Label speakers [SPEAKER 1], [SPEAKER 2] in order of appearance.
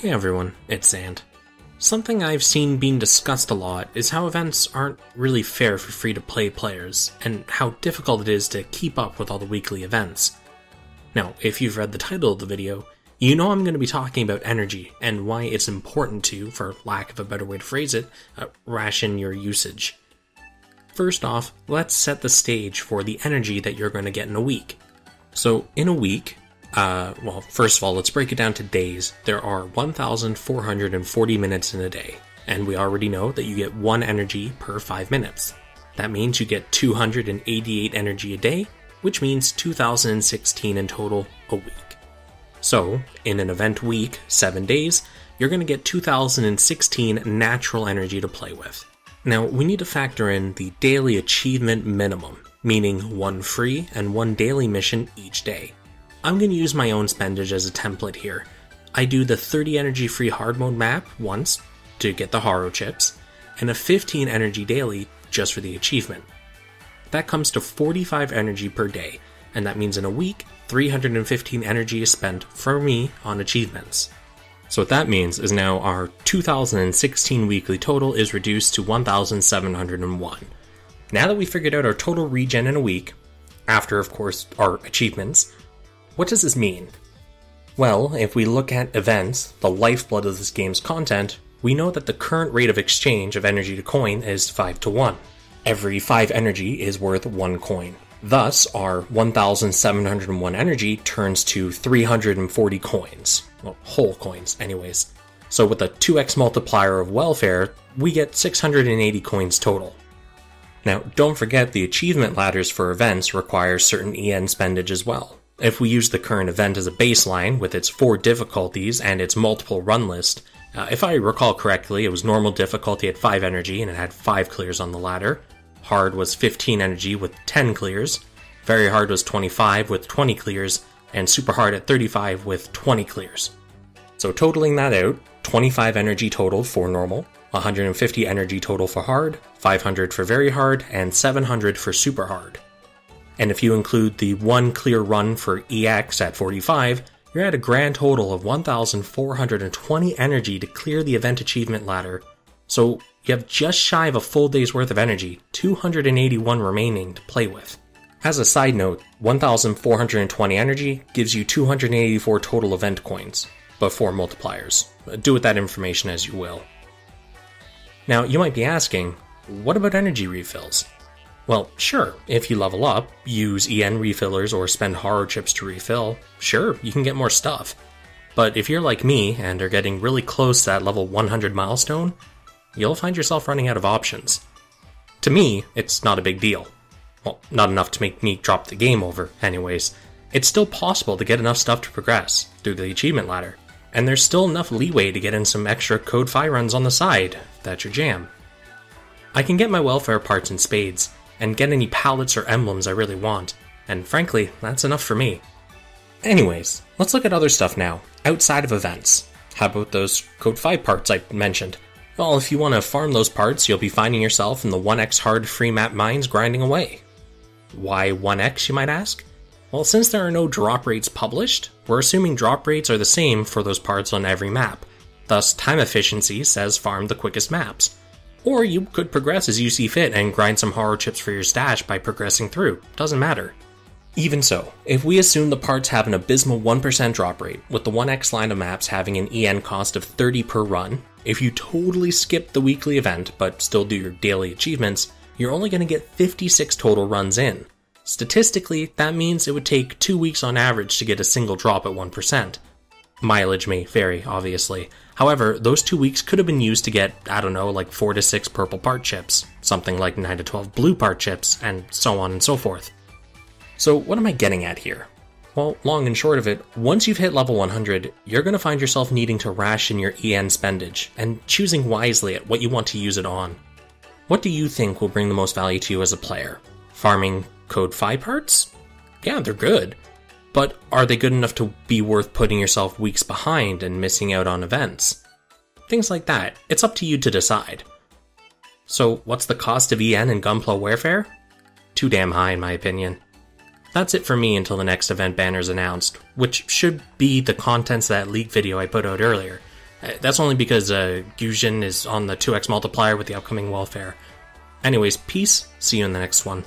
[SPEAKER 1] Hey everyone, it's Xant. Something I've seen being discussed a lot is how events aren't really fair for free-to-play players, and how difficult it is to keep up with all the weekly events. Now, if you've read the title of the video, you know I'm going to be talking about energy, and why it's important to, for lack of a better way to phrase it, ration your usage. First off, let's set the stage for the energy that you're going to get in a week. So, in a week, first of all, let's break it down to days. There are 1,440 minutes in a day, and we already know that you get 1 energy per 5 minutes. That means you get 288 energy a day, which means 2,016 in total a week. So, in an event week, 7 days, you're going to get 2,016 natural energy to play with. Now, we need to factor in the daily achievement minimum, meaning 1 free and 1 daily mission each day. I'm going to use my own spendage as a template here. I do the 30 energy free hard mode map once to get the Haro chips, and a 15 energy daily just for the achievement. That comes to 45 energy per day, and that means in a week, 315 energy is spent for me on achievements. So what that means is now our 2016 weekly total is reduced to 1,701. Now that we figured out our total regen in a week, after of course our achievements, what does this mean? Well, if we look at events, the lifeblood of this game's content, we know that the current rate of exchange of energy to coin is 5 to 1. Every 5 energy is worth 1 coin. Thus, our 1,701 energy turns to 340 coins. Well, whole coins, anyways. So with a 2x multiplier of welfare, we get 680 coins total. Now, don't forget the achievement ladders for events require certain EN spendage as well. If we use the current event as a baseline, with its 4 difficulties and its multiple run list, if I recall correctly, it was normal difficulty at 5 energy and it had 5 clears on the ladder. Hard was 15 energy with 10 clears. Very hard was 25 with 20 clears, and super hard at 35 with 20 clears. So totaling that out, 25 energy total for normal, 150 energy total for hard, 500 for very hard, and 700 for super hard. And if you include the 1 clear run for EX at 45, you're at a grand total of 1,420 energy to clear the event achievement ladder. So you have just shy of a full day's worth of energy, 281 remaining to play with. As a side note, 1,420 energy gives you 284 total event coins, before multipliers. Do with that information as you will. Now you might be asking, what about energy refills? Well, sure, if you level up, use EN refillers or spend Haro chips to refill, sure, you can get more stuff. But if you're like me and are getting really close to that level 100 milestone, you'll find yourself running out of options. To me, it's not a big deal. Well, not enough to make me drop the game over, anyways. It's still possible to get enough stuff to progress through the achievement ladder, and there's still enough leeway to get in some extra Code 5 runs on the side, if that's your jam. I can get my welfare parts in spades, and get any pallets or emblems I really want, and frankly, that's enough for me. Anyways, let's look at other stuff now, outside of events. How about those Code 5 parts I mentioned? Well, if you want to farm those parts, you'll be finding yourself in the 1x hard free map mines grinding away. Why 1x, you might ask? Well, since there are no drop rates published, we're assuming drop rates are the same for those parts on every map. Thus, time efficiency says farm the quickest maps. Or you could progress as you see fit and grind some Haro chips for your stash by progressing through, doesn't matter. Even so, if we assume the parts have an abysmal 1% drop rate, with the 1x line of maps having an EN cost of 30 per run, if you totally skip the weekly event but still do your daily achievements, you're only going to get 56 total runs in. Statistically, that means it would take 2 weeks on average to get a single drop at 1%. Mileage may vary, obviously. However, those 2 weeks could have been used to get, like 4 to 6 purple part chips, something like 9 to 12 blue part chips, and so on and so forth. So what am I getting at here? Well, long and short of it, once you've hit level 100, you're going to find yourself needing to ration your EN spendage, and choosing wisely at what you want to use it on. What do you think will bring the most value to you as a player? Farming Code 5 parts? Yeah, they're good. But are they good enough to be worth putting yourself weeks behind and missing out on events? Things like that. It's up to you to decide. So what's the cost of EN and Gunpla warfare? Too damn high in my opinion. That's it for me until the next event banner is announced, which should be the contents of that leak video I put out earlier. That's only because Gyujin is on the 2x multiplier with the upcoming welfare. Anyways, peace, see you in the next one.